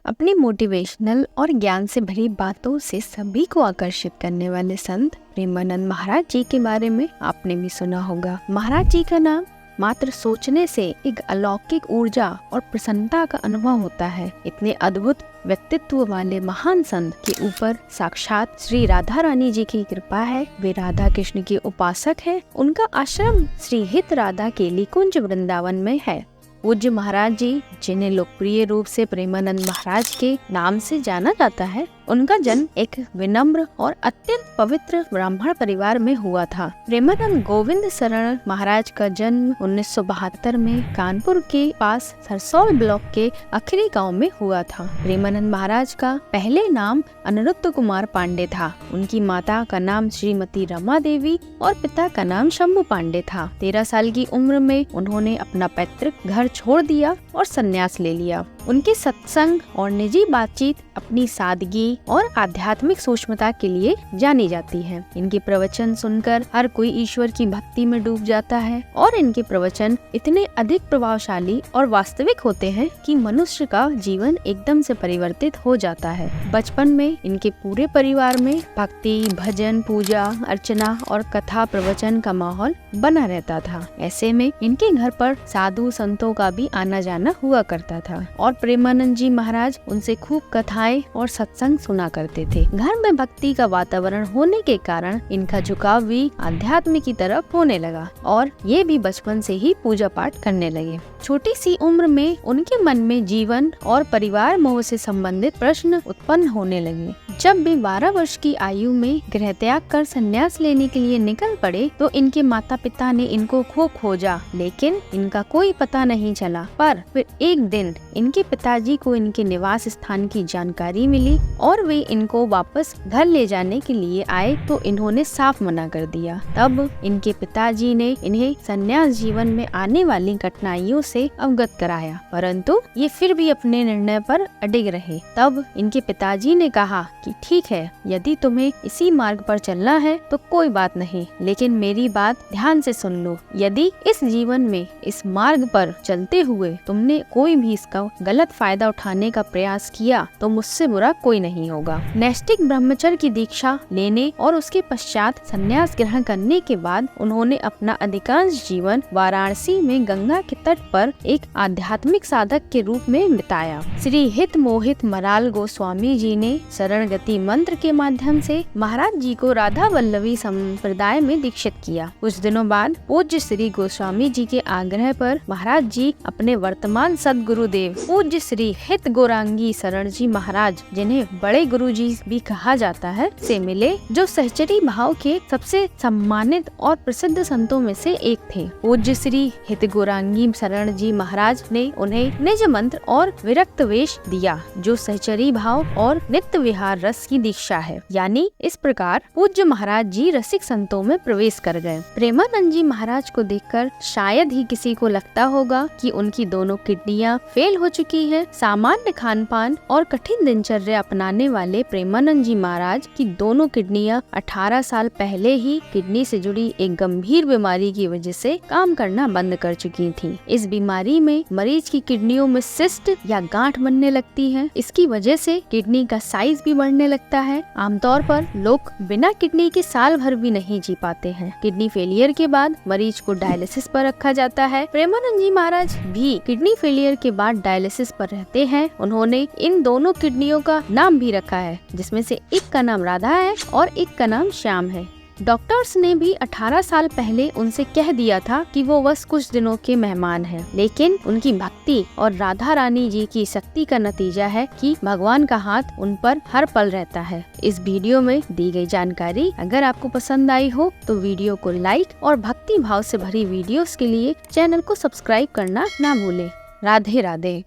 अपनी मोटिवेशनल और ज्ञान से भरी बातों से सभी को आकर्षित करने वाले संत प्रेमानंद महाराज जी के बारे में आपने भी सुना होगा। महाराज जी का नाम मात्र सोचने से एक अलौकिक ऊर्जा और प्रसन्नता का अनुभव होता है। इतने अद्भुत व्यक्तित्व वाले महान संत के ऊपर साक्षात श्री राधा रानी जी की कृपा है। वे राधा कृष्ण के उपासक हैं। उनका आश्रम श्री हित राधा के निकुंज वृंदावन में है। पूज्य महाराज जी, जिन्हें लोकप्रिय रूप से प्रेमानंद महाराज के नाम से जाना जाता है, उनका जन्म एक विनम्र और अत्यंत पवित्र ब्राह्मण परिवार में हुआ था। प्रेमानंद गोविंद शरण महाराज का जन्म 1972 में कानपुर के पास सरसौल ब्लॉक के अखरी गांव में हुआ था। प्रेमानंद महाराज का पहले नाम अनिरुद्ध कुमार पांडे था। उनकी माता का नाम श्रीमती रमा देवी और पिता का नाम शंभू पांडे था। 13 साल की उम्र में उन्होंने अपना पैतृक घर छोड़ दिया और संन्यास ले लिया। उनके सत्संग और निजी बातचीत अपनी सादगी और आध्यात्मिक सूक्ष्मता के लिए जानी जाती है। इनके प्रवचन सुनकर हर कोई ईश्वर की भक्ति में डूब जाता है और इनके प्रवचन इतने अधिक प्रभावशाली और वास्तविक होते हैं कि मनुष्य का जीवन एकदम से परिवर्तित हो जाता है। बचपन में इनके पूरे परिवार में भक्ति, भजन, पूजा अर्चना और कथा प्रवचन का माहौल बना रहता था। ऐसे में इनके घर पर साधु संतों का भी आना जाना हुआ करता था और प्रेमानंद जी महाराज उनसे खूब कथाएं और सत्संग सुना करते थे। घर में भक्ति का वातावरण होने के कारण इनका झुकाव भी आध्यात्म की तरफ होने लगा और ये भी बचपन से ही पूजा पाठ करने लगे। छोटी सी उम्र में उनके मन में जीवन और परिवार मोह से संबंधित प्रश्न उत्पन्न होने लगे। जब वे 12 वर्ष की आयु में गृह त्याग कर संन्यास लेने के लिए निकल पड़े तो इनके माता पिता ने इनको खूब खोजा, लेकिन इनका कोई पता नहीं चला। पर फिर एक दिन इनके पिताजी को इनके निवास स्थान की जानकारी मिली और वे इनको वापस घर ले जाने के लिए आए तो इन्होंने साफ मना कर दिया। तब इनके पिताजी ने इन्हें संन्यास जीवन में आने वाली कठिनाइयों से अवगत कराया, परंतु ये फिर भी अपने निर्णय पर अडिग रहे। तब इनके पिताजी ने कहा कि ठीक है, यदि तुम्हें इसी मार्ग पर चलना है तो कोई बात नहीं, लेकिन मेरी बात ध्यान से सुन लो। यदि इस जीवन में इस मार्ग पर चलते हुए तुमने कोई भी इसका गलत फायदा उठाने का प्रयास किया तो मुझसे बुरा कोई नहीं होगा। नैष्ठिक ब्रह्मचर्य की दीक्षा लेने और उसके पश्चात संन्यास ग्रहण करने के बाद उन्होंने अपना अधिकांश जीवन वाराणसी में गंगा के तट पर एक आध्यात्मिक साधक के रूप में बिताया। श्री हित मोहित मराल गोस्वामी जी ने शरण गति मंत्र के माध्यम से महाराज जी को राधा वल्लभी संप्रदाय में दीक्षित किया। कुछ दिनों बाद पूज्य श्री गोस्वामी जी के आग्रह पर महाराज जी अपने वर्तमान सदगुरुदेव पूज्य श्री हित गौरांगी शरण जी महाराज, जिन्हें बड़े गुरु जी भी कहा जाता है, से मिले, जो सहचरी भाव के सबसे सम्मानित और प्रसिद्ध संतों में से एक थे। पूज्य श्री हित गौरांगी शरण जी महाराज ने उन्हें निज मंत्र और विरक्त वेश दिया, जो सहचरी भाव और नित्य विहार रस की दीक्षा है। यानी इस प्रकार पूज्य महाराज जी रसिक संतों में प्रवेश कर गए। प्रेमानंद जी महाराज को देखकर शायद ही किसी को लगता होगा कि उनकी दोनों किडनियां फेल हो चुकी है। सामान्य खान पान और कठिन दिनचर्या अपनाने वाले प्रेमानंद जी महाराज की दोनों किडनियां 18 साल पहले ही किडनी से जुड़ी एक गंभीर बीमारी की वजह से काम करना बंद कर चुकी थी। इस बीमारी में मरीज की किडनियों में सिस्ट या गांठ बनने लगती है। इसकी वजह से किडनी का साइज भी बढ़ने लगता है। आमतौर पर लोग बिना किडनी के साल भर भी नहीं जी पाते हैं। किडनी फेलियर के बाद मरीज को डायलिसिस पर रखा जाता है। प्रेमानंद जी महाराज भी किडनी फेलियर के बाद डायलिसिस पर रहते हैं। उन्होंने इन दोनों किडनियों का नाम भी रखा है, जिसमें से एक का नाम राधा है और एक का नाम श्याम है। डॉक्टर्स ने भी 18 साल पहले उनसे कह दिया था कि वो बस कुछ दिनों के मेहमान हैं, लेकिन उनकी भक्ति और राधा रानी जी की शक्ति का नतीजा है कि भगवान का हाथ उन पर हर पल रहता है। इस वीडियो में दी गई जानकारी अगर आपको पसंद आई हो तो वीडियो को लाइक और भक्ति भाव से भरी वीडियोस के लिए चैनल को सब्सक्राइब करना ना भूलें। राधे राधे।